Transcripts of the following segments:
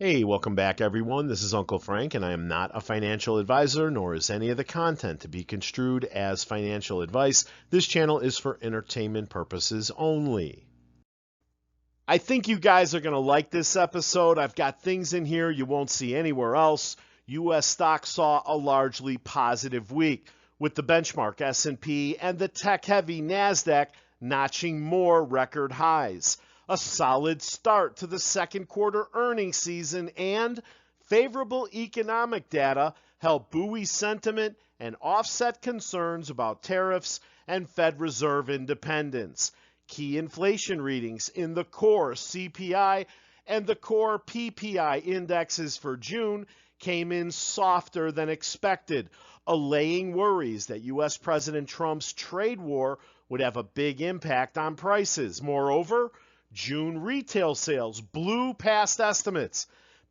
Hey, welcome back everyone. This is Uncle Frank, and I am not a financial advisor, nor is any of the content to be construed as financial advice. This channel is for entertainment purposes only. I think you guys are going to like this episode. I've got things in here you won't see anywhere else. U.S. stocks saw a largely positive week, with the benchmark S&P and the tech-heavy NASDAQ notching more record highs. A solid start to the second quarter earnings season, and favorable economic data help buoy sentiment and offset concerns about tariffs and Fed Reserve independence. Key inflation readings in the core CPI and the core PPI indexes for June came in softer than expected, allaying worries that U.S. President Trump's trade war would have a big impact on prices. Moreover, June retail sales blew past estimates.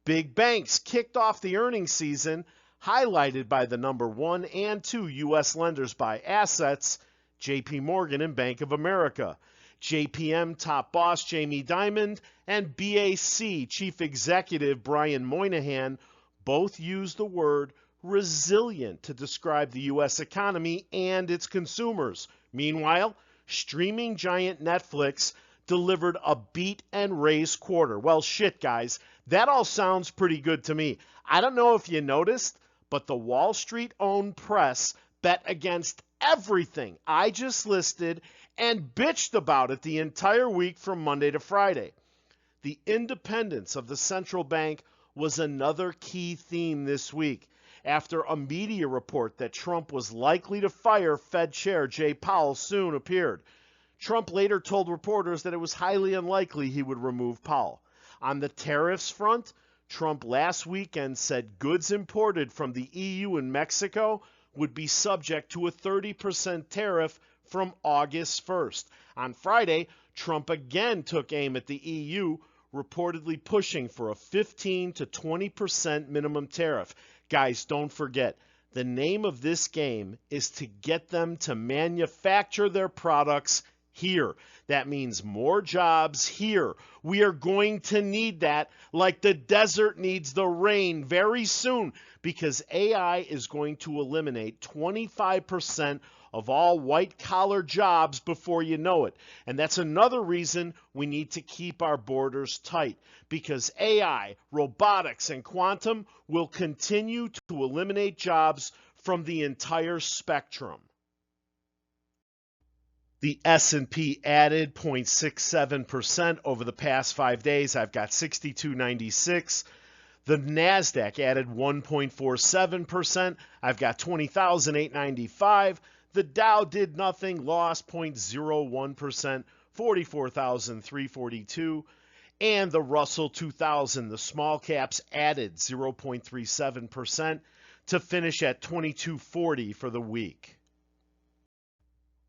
Big banks kicked off the earnings season, highlighted by the number 1 and 2 U.S. lenders by assets, J.P. Morgan and Bank of America. JPM top boss Jamie Dimon and BAC chief executive Brian Moynihan both used the word resilient to describe the U.S. economy and its consumers. Meanwhile, streaming giant Netflix delivered a beat and raise quarter. Well, shit, guys, that all sounds pretty good to me. I don't know if you noticed, but the Wall Street-owned press bet against everything I just listed and bitched about it the entire week from Monday to Friday. The independence of the central bank was another key theme this week, after a media report that Trump was likely to fire Fed Chair Jay Powell soon appeared. Trump later told reporters that it was highly unlikely he would remove Powell. On the tariffs front, Trump last weekend said goods imported from the EU and Mexico would be subject to a 30% tariff from August 1st. On Friday, Trump again took aim at the EU, reportedly pushing for a 15 to 20% minimum tariff. Guys, don't forget, the name of this game is to get them to manufacture their products here. That means more jobs here. We are going to need that like the desert needs the rain very soon, because AI is going to eliminate 25% of all white-collar jobs before you know it. And that's another reason we need to keep our borders tight, because AI, robotics, and quantum will continue to eliminate jobs from the entire spectrum. The S&P added 0.67% over the past 5 days. I've got 6296. The NASDAQ added 1.47%. I've got 20,895. The Dow did nothing, lost 0.01%, 44,342. And the Russell 2000, the small caps, added 0.37% to finish at 2240 for the week.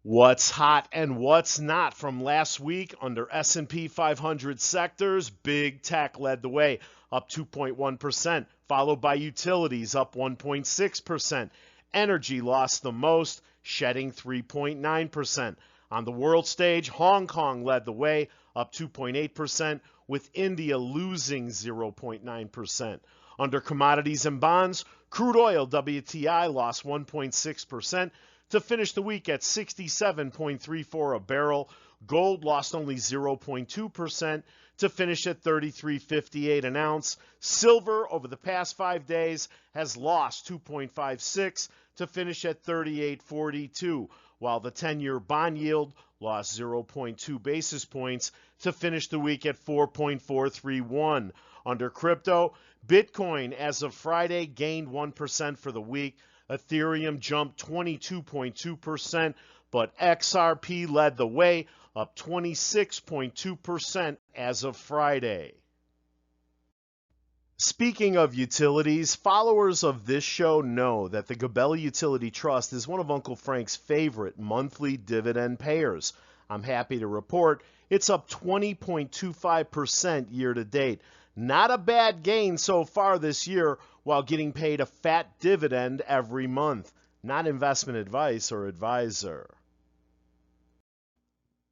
What's hot and what's not from last week under S&P 500 sectors? Big tech led the way, up 2.1%, followed by utilities, up 1.6%. Energy lost the most, shedding 3.9%. On the world stage, Hong Kong led the way, up 2.8%, with India losing 0.9%. Under commodities and bonds, crude oil WTI lost 1.6%, to finish the week at 67.34 a barrel. Gold lost only 0.2% to finish at 33.58 an ounce. Silver over the past 5 days has lost 2.56 to finish at 38.42, while the 10-year bond yield lost 0.2 basis points to finish the week at 4.431. Under crypto, Bitcoin as of Friday gained 1% for the week. Ethereum jumped 22.2%, but XRP led the way, up 26.2% as of Friday. Speaking of utilities, followers of this show know that the Gabelli Utility Trust is one of Uncle Frank's favorite monthly dividend payers. I'm happy to report it's up 20.25% year to date. Not a bad gain so far this year, while getting paid a fat dividend every month. Not investment advice or advisor.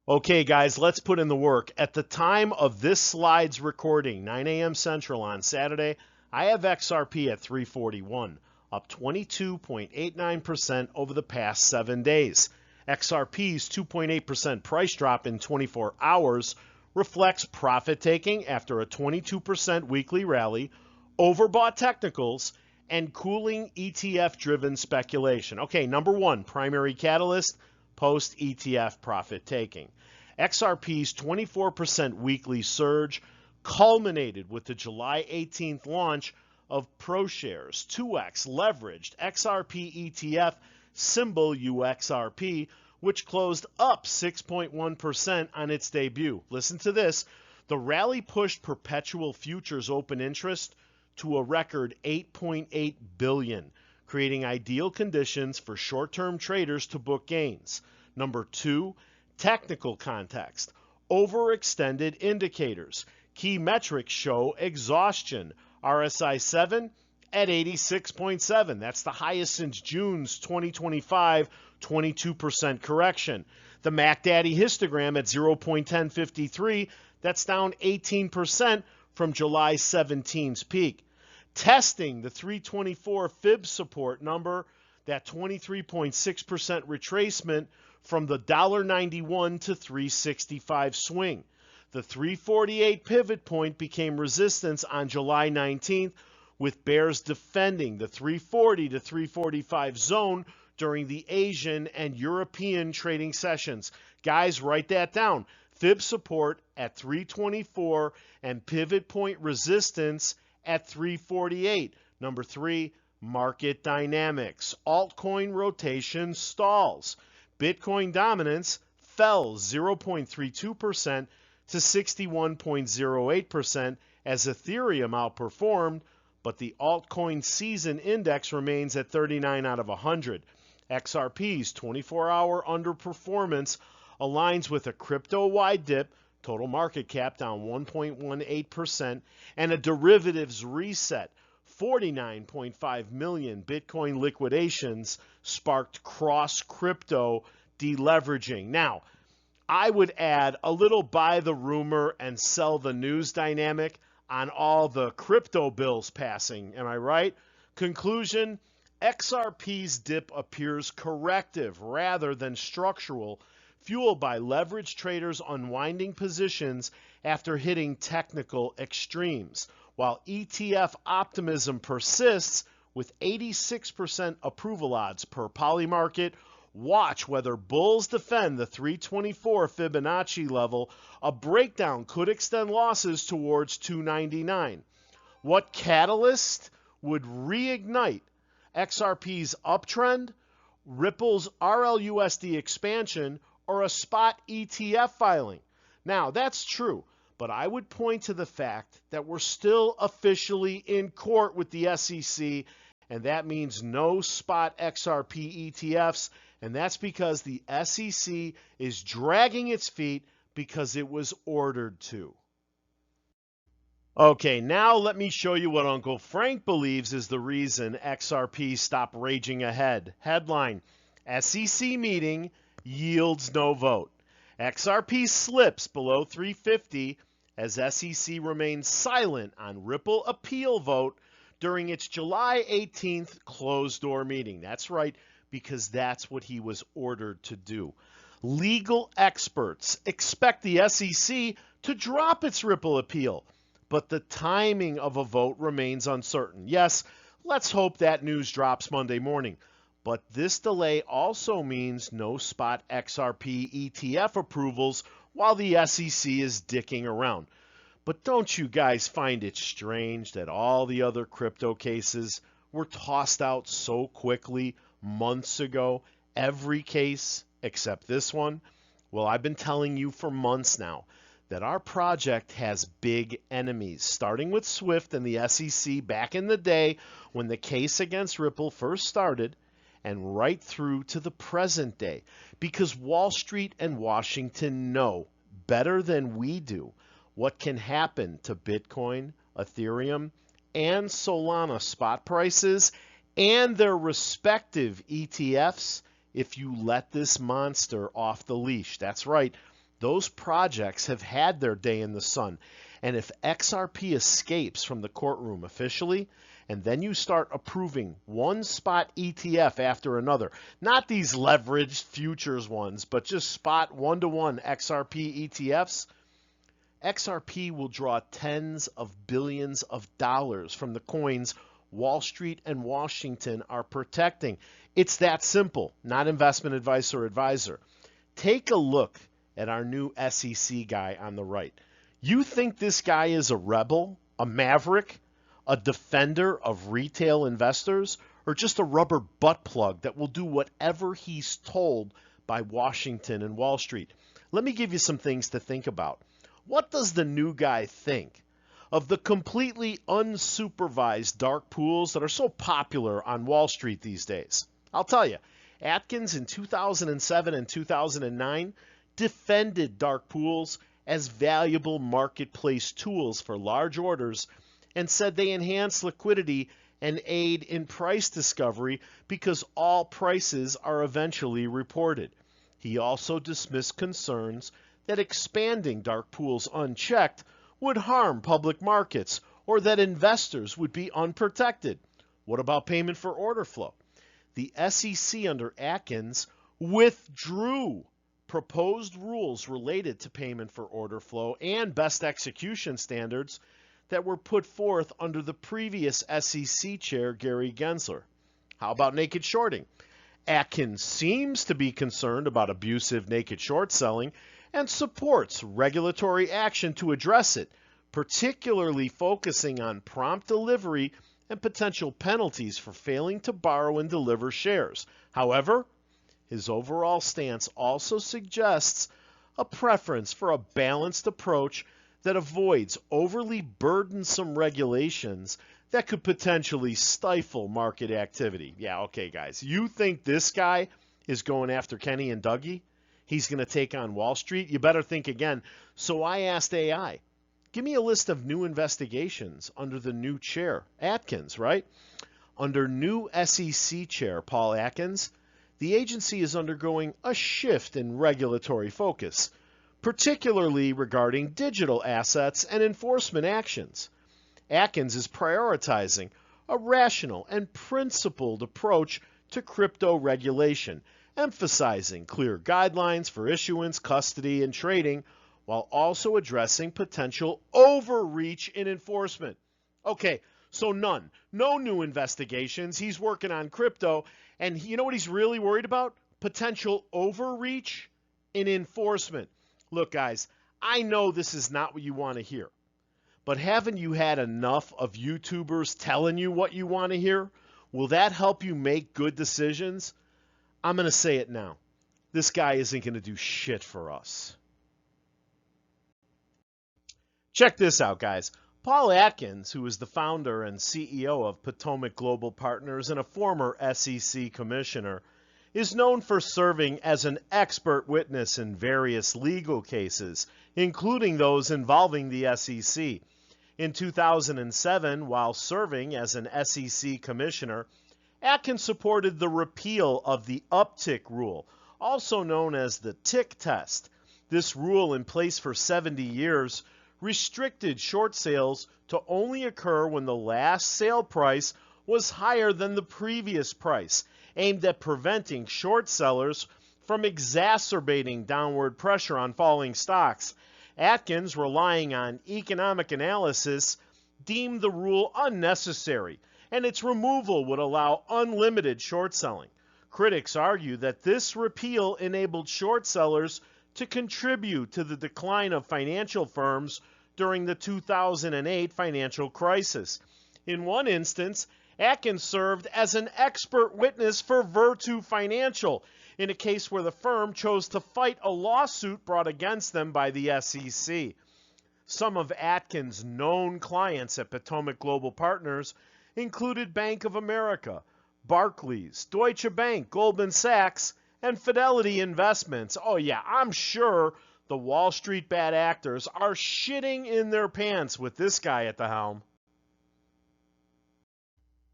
Okay, guys, let's put in the work. At the time of this slide's recording, 9 a.m. Central on Saturday, I have XRP at 341, up 22.89% over the past 7 days. XRP's 2.8% price drop in 24 hours reflects profit taking after a 22% weekly rally, overbought technicals, and cooling ETF-driven speculation. Okay, number one, primary catalyst, post-ETF profit taking. XRP's 24% weekly surge culminated with the July 18th launch of ProShares 2x leveraged XRP ETF, symbol UXRP, which closed up 6.1% on its debut. Listen to this. The rally pushed perpetual futures open interest to a record 8.8 billion, creating ideal conditions for short-term traders to book gains. Number two, technical context. Overextended indicators. Key metrics show exhaustion. RSI 7 at 86.7. That's the highest since June's 2025 22% correction. The MACD histogram at 0.1053. That's down 18% from July 17's peak. Testing the 324 fib support number, that 23.6% retracement from the $1.91 to $3.65 swing. The 348 pivot point became resistance on July 19th, with bears defending the 340 to 345 zone during the Asian and European trading sessions. Guys, write that down. Fib support at 324 and pivot point resistance at 348. Number three, market dynamics. Altcoin rotation stalls. Bitcoin dominance fell 0.32% to 61.08% as Ethereum outperformed, but the altcoin season index remains at 39 out of 100. XRP's 24-hour underperformance aligns with a crypto-wide dip, total market cap down 1.18%, and a derivatives reset. 49.5 million Bitcoin liquidations sparked cross-crypto deleveraging. Now, I would add a little buy the rumor and sell the news dynamic on all the crypto bills passing. Am I right? Conclusion, XRP's dip appears corrective rather than structural, fueled by leveraged traders unwinding positions after hitting technical extremes. While ETF optimism persists with 86% approval odds per Polymarket, watch whether bulls defend the 324 Fibonacci level. A breakdown could extend losses towards 299. What catalyst would reignite XRP's uptrend, Ripple's RLUSD expansion, or a spot ETF filing? Now, that's true, but I would point to the fact that we're still officially in court with the SEC, and that means no spot XRP ETFs, and that's because the SEC is dragging its feet because it was ordered to. Okay, now let me show you what Uncle Frank believes is the reason XRP stopped raging ahead. Headline, SEC meeting yields no vote. XRP slips below 350 as SEC remains silent on Ripple appeal vote during its July 18th closed-door meeting. That's right, because that's what he was ordered to do. Legal experts expect the SEC to drop its Ripple appeal, but the timing of a vote remains uncertain. Yes, let's hope that news drops Monday morning. But this delay also means no spot XRP ETF approvals while the SEC is dicking around. But don't you guys find it strange that all the other crypto cases were tossed out so quickly months ago? Every case except this one? Well, I've been telling you for months now that our project has big enemies, starting with Swift and the SEC back in the day when the case against Ripple first started, and right through to the present day, because Wall Street and Washington know better than we do what can happen to Bitcoin, Ethereum, and Solana spot prices and their respective ETFs if you let this monster off the leash. That's right, Those projects have had their day in the sun. And if XRP escapes from the courtroom officially, and then you start approving one spot ETF after another, not these leveraged futures ones, but just spot one-to-one XRP ETFs, XRP will draw tens of billions of dollars from the coins Wall Street and Washington are protecting. It's that simple, not investment advice or advisor. Take a look at our new SEC guy on the right. You think this guy is a rebel, a maverick, a defender of retail investors, or just a rubber butt plug that will do whatever he's told by Washington and Wall Street? Let me give you some things to think about. What does the new guy think of the completely unsupervised dark pools that are so popular on Wall Street these days? I'll tell you, Atkins in 2007 and 2009 defended dark pools as valuable marketplace tools for large orders and said they enhance liquidity and aid in price discovery because all prices are eventually reported. He also dismissed concerns that expanding dark pools unchecked would harm public markets or that investors would be unprotected. What about payment for order flow? The SEC under Atkins withdrew proposed rules related to payment for order flow and best execution standards that were put forth under the previous SEC chair, Gary Gensler. How about naked shorting? Atkins seems to be concerned about abusive naked short selling and supports regulatory action to address it, particularly focusing on prompt delivery and potential penalties for failing to borrow and deliver shares. However, his overall stance also suggests a preference for a balanced approach that avoids overly burdensome regulations that could potentially stifle market activity. Yeah, okay, guys. You think this guy is going after Kenny and Dougie? He's going to take on Wall Street? You better think again. So I asked AI, give me a list of new investigations under the new chair, Atkins, right? Under new SEC chair, Paul Atkins, the agency is undergoing a shift in regulatory focus, particularly regarding digital assets and enforcement actions. Atkins is prioritizing a rational and principled approach to crypto regulation, emphasizing clear guidelines for issuance, custody, and trading, while also addressing potential overreach in enforcement. Okay, so no new investigations. He's working on crypto, and you know what he's really worried about? Potential overreach in enforcement. Look, guys, I know this is not what you want to hear, but haven't you had enough of YouTubers telling you what you want to hear? Will that help you make good decisions? I'm going to say it now. This guy isn't going to do shit for us. Check this out, guys. Paul Atkins, who is the founder and CEO of Potomac Global Partners and a former SEC commissioner, is known for serving as an expert witness in various legal cases, including those involving the SEC. In 2007, while serving as an SEC commissioner, Atkins supported the repeal of the uptick rule, also known as the tick test. This rule, in place for 70 years, restricted short sales to only occur when the last sale price was higher than the previous price, aimed at preventing short sellers from exacerbating downward pressure on falling stocks. Atkins, relying on economic analysis, deemed the rule unnecessary, and its removal would allow unlimited short selling. Critics argue that this repeal enabled short sellers to contribute to the decline of financial firms during the 2008 financial crisis. In one instance, Atkins served as an expert witness for Virtu Financial in a case where the firm chose to fight a lawsuit brought against them by the SEC. Some of Atkins' known clients at Potomac Global Partners included Bank of America, Barclays, Deutsche Bank, Goldman Sachs, and Fidelity Investments. Oh yeah, I'm sure the Wall Street bad actors are shitting in their pants with this guy at the helm.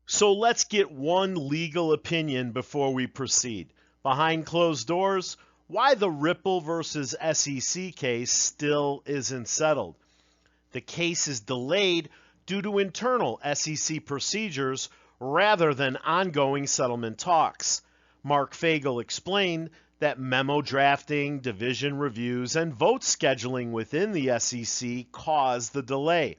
So let's get one legal opinion before we proceed. Behind closed doors, why the Ripple versus SEC case still isn't settled. The case is delayed due to internal SEC procedures rather than ongoing settlement talks. Mark Fagel explained that memo drafting, division reviews, and vote scheduling within the SEC caused the delay.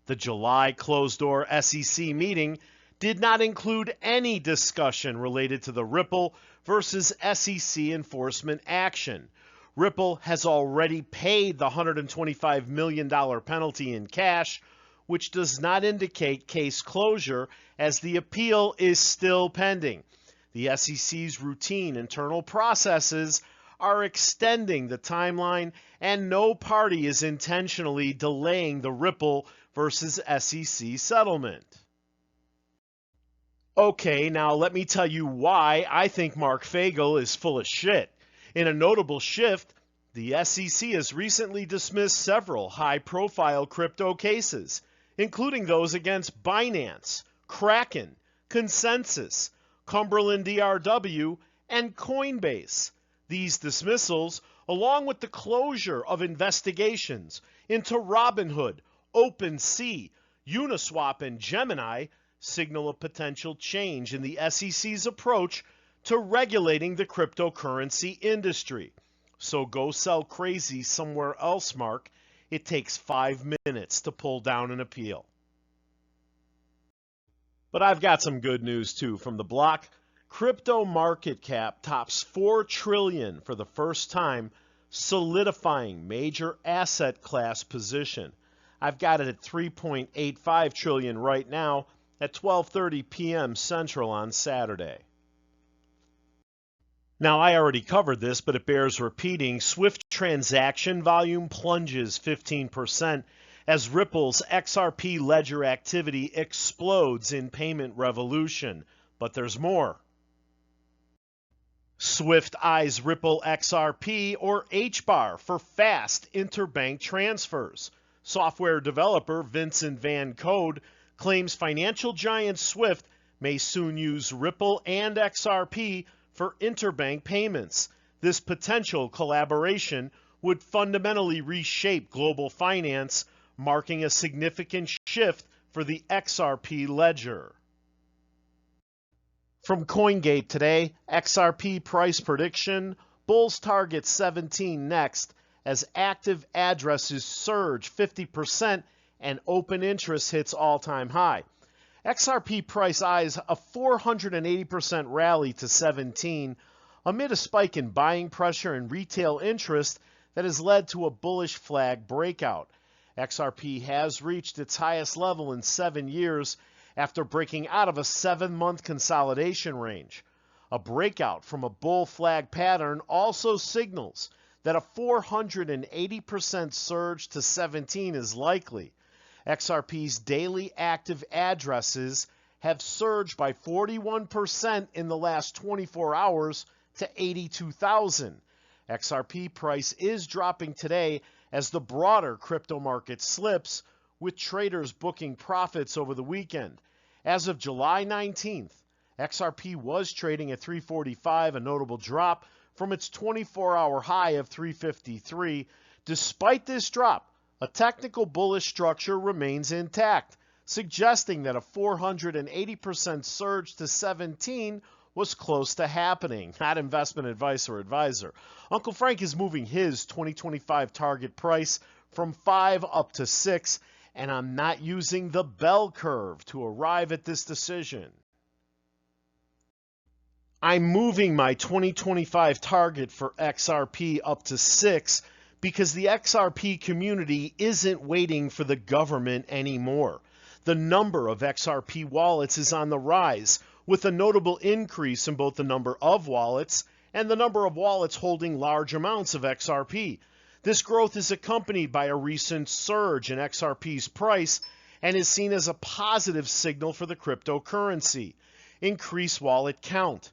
The July closed-door SEC meeting did not include any discussion related to the Ripple versus SEC enforcement action. Ripple has already paid the $125 million penalty in cash, which does not indicate case closure as the appeal is still pending. The SEC's routine internal processes are extending the timeline, and no party is intentionally delaying the Ripple versus SEC settlement. Okay, now let me tell you why I think Mark Fagel is full of shit. In a notable shift, the SEC has recently dismissed several high-profile crypto cases, including those against Binance, Kraken, Consensus, Cumberland DRW, and Coinbase. These dismissals, along with the closure of investigations into Robinhood, OpenSea, Uniswap, and Gemini, signal a potential change in the SEC's approach to regulating the cryptocurrency industry. So go sell crazy somewhere else, Mark. It takes 5 minutes to pull down an appeal. But I've got some good news too from the block. Crypto market cap tops $4 trillion for the first time, solidifying major asset class position. I've got it at $3.85 trillion right now at 12:30 p.m. Central on Saturday. Now, I already covered this, but it bears repeating. Swift transaction volume plunges 15% as Ripple's XRP ledger activity explodes in payment revolution. But there's more. Swift eyes Ripple XRP or HBAR for fast interbank transfers. Software developer Vincent Van Code claims financial giant Swift may soon use Ripple and XRP for interbank payments. This potential collaboration would fundamentally reshape global finance, marking a significant shift for the XRP ledger. From CoinGate today, XRP price prediction, bulls target 17 next as active addresses surge 50% and open interest hits all-time high. XRP price eyes a 480% rally to 17 amid a spike in buying pressure and retail interest that has led to a bullish flag breakout. XRP has reached its highest level in 7 years after breaking out of a 7-month consolidation range. A breakout from a bull flag pattern also signals that a 480% surge to 17 is likely. XRP's daily active addresses have surged by 41% in the last 24 hours to 82,000. XRP price is dropping today as the broader crypto market slips, with traders booking profits over the weekend. As of July 19th, XRP was trading at 345, a notable drop from its 24-hour high of 353. Despite this drop, a technical bullish structure remains intact, suggesting that a 480% surge to 17 was close to happening. Not investment advice or advisor. Uncle Frank is moving his 2025 target price from 5 up to 6, and I'm not using the bell curve to arrive at this decision. I'm moving my 2025 target for XRP up to 6 because the XRP community isn't waiting for the government anymore. The number of XRP wallets is on the rise, with a notable increase in both the number of wallets and the number of wallets holding large amounts of XRP. This growth is accompanied by a recent surge in XRP's price and is seen as a positive signal for the cryptocurrency. Increased wallet count.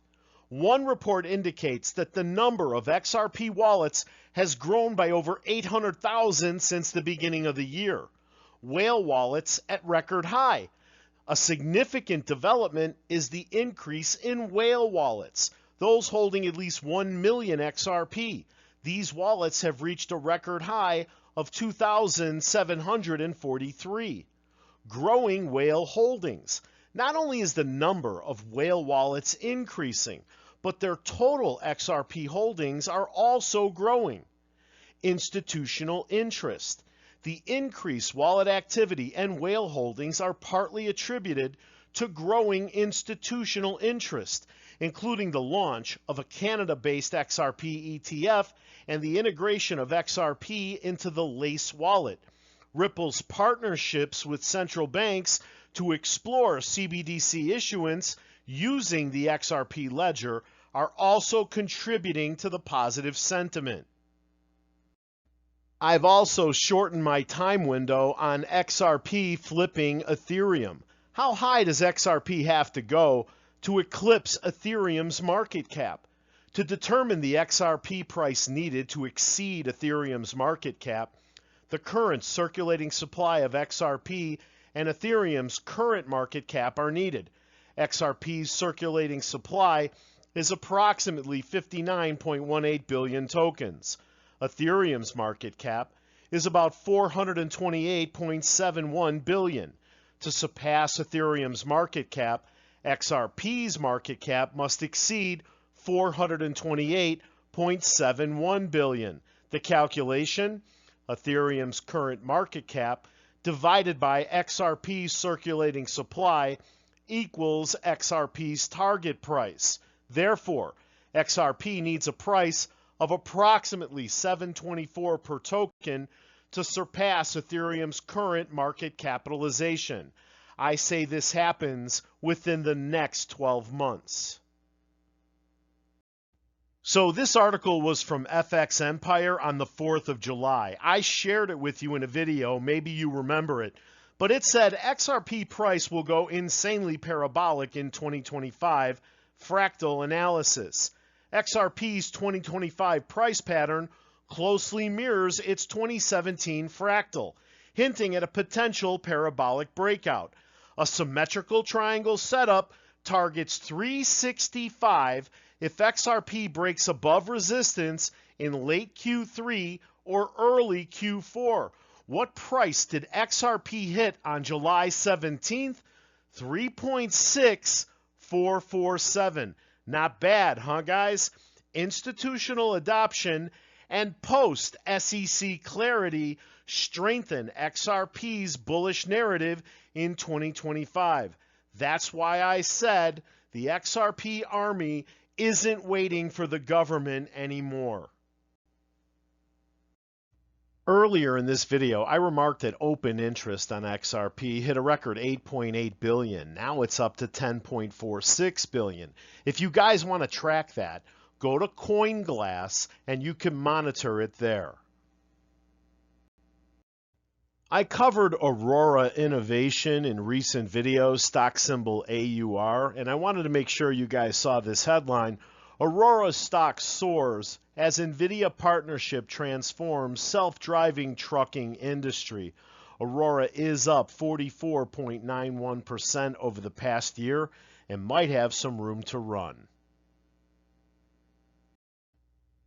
One report indicates that the number of XRP wallets has grown by over 800,000 since the beginning of the year. Whale wallets at record high. A significant development is the increase in whale wallets. those holding at least 1 million XRP. These wallets have reached a record high of 2,743. Growing whale holdings. Not only is the number of whale wallets increasing, but their total XRP holdings are also growing. Institutional interest. The increased wallet activity and whale holdings are partly attributed to growing institutional interest, including the launch of a Canada-based XRP ETF and the integration of XRP into the Lace wallet. Ripple's partnerships with central banks to explore CBDC issuance using the XRP ledger are also contributing to the positive sentiment. I've also shortened my time window on XRP flipping Ethereum. How high does XRP have to go to eclipse Ethereum's market cap? To determine the XRP price needed to exceed Ethereum's market cap, the current circulating supply of XRP and Ethereum's current market cap are needed. XRP's circulating supply is approximately 59.18 billion tokens. Ethereum's market cap is about 428.71 billion. To surpass Ethereum's market cap, XRP's market cap must exceed 428.71 billion. The calculation: Ethereum's current market cap divided by XRP's circulating supply equals XRP's target price. Therefore, XRP needs a price of approximately $7.24 per token to surpass Ethereum's current market capitalization. I say this happens within the next 12 months. So this article was from FX Empire on the 4th of July. I shared it with you in a video, maybe you remember it, but it said XRP price will go insanely parabolic in 2025, fractal analysis. XRP's 2025 price pattern closely mirrors its 2017 fractal, hinting at a potential parabolic breakout. A symmetrical triangle setup targets 365 if XRP breaks above resistance in late Q3 or early Q4. What price did XRP hit on July 17th? 3.6447. Not bad, huh, guys? Institutional adoption and post-SEC clarity strengthen XRP's bullish narrative in 2025. That's why I said the XRP army isn't waiting for the government anymore. Earlier in this video, I remarked that open interest on XRP hit a record 8.8 billion. Now it's up to 10.46 billion. If you guys want to track that, go to CoinGlass and you can monitor it there. I covered Aurora Innovation in recent videos, stock symbol AUR, and I wanted to make sure you guys saw this headline. Aurora's stock soars as NVIDIA partnership transforms self-driving trucking industry. Aurora is up 44.91% over the past year and might have some room to run.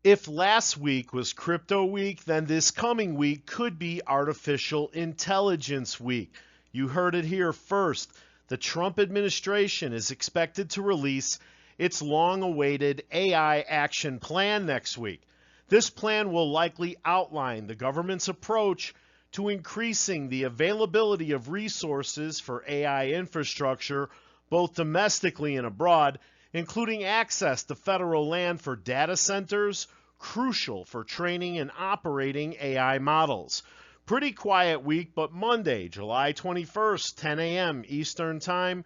If last week was crypto week, then this coming week could be artificial intelligence week. You heard it here first. The Trump administration is expected to release its long-awaited AI action plan next week. This plan will likely outline the government's approach to increasing the availability of resources for AI infrastructure, both domestically and abroad, including access to federal land for data centers, crucial for training and operating AI models. Pretty quiet week, but Monday, July 21st, 10 a.m. Eastern Time,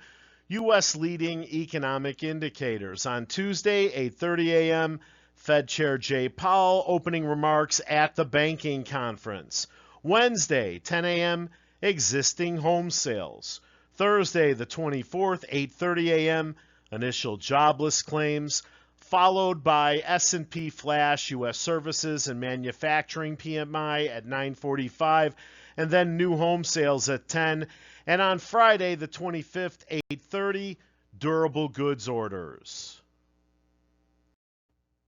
U.S. leading economic indicators. On Tuesday, 8:30 a.m., Fed Chair Jay Powell opening remarks at the banking conference. Wednesday, 10 a.m., existing home sales. Thursday, the 24th, 8:30 a.m., initial jobless claims, followed by S&P Flash, U.S. Services and Manufacturing PMI at 9:45, and then new home sales at 10. And on Friday, the 25th, 8:30, durable goods orders.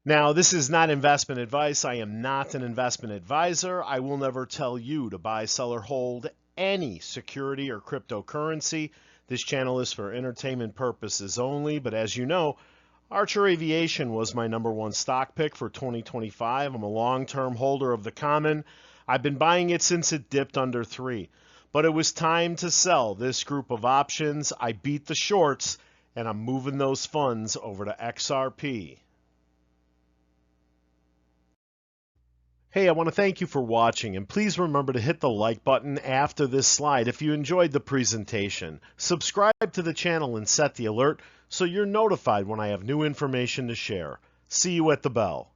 Now, this is not investment advice. I am not an investment advisor. I will never tell you to buy, sell, or hold any security or cryptocurrency. This channel is for entertainment purposes only, but as you know, Archer Aviation was my #1 stock pick for 2025. I'm a long-term holder of the common. I've been buying it since it dipped under 3. But it was time to sell this group of options. I beat the shorts, and I'm moving those funds over to XRP. Hey, I want to thank you for watching, and please remember to hit the like button after this slide if you enjoyed the presentation. Subscribe to the channel and set the alert so you're notified when I have new information to share. See you at the bell.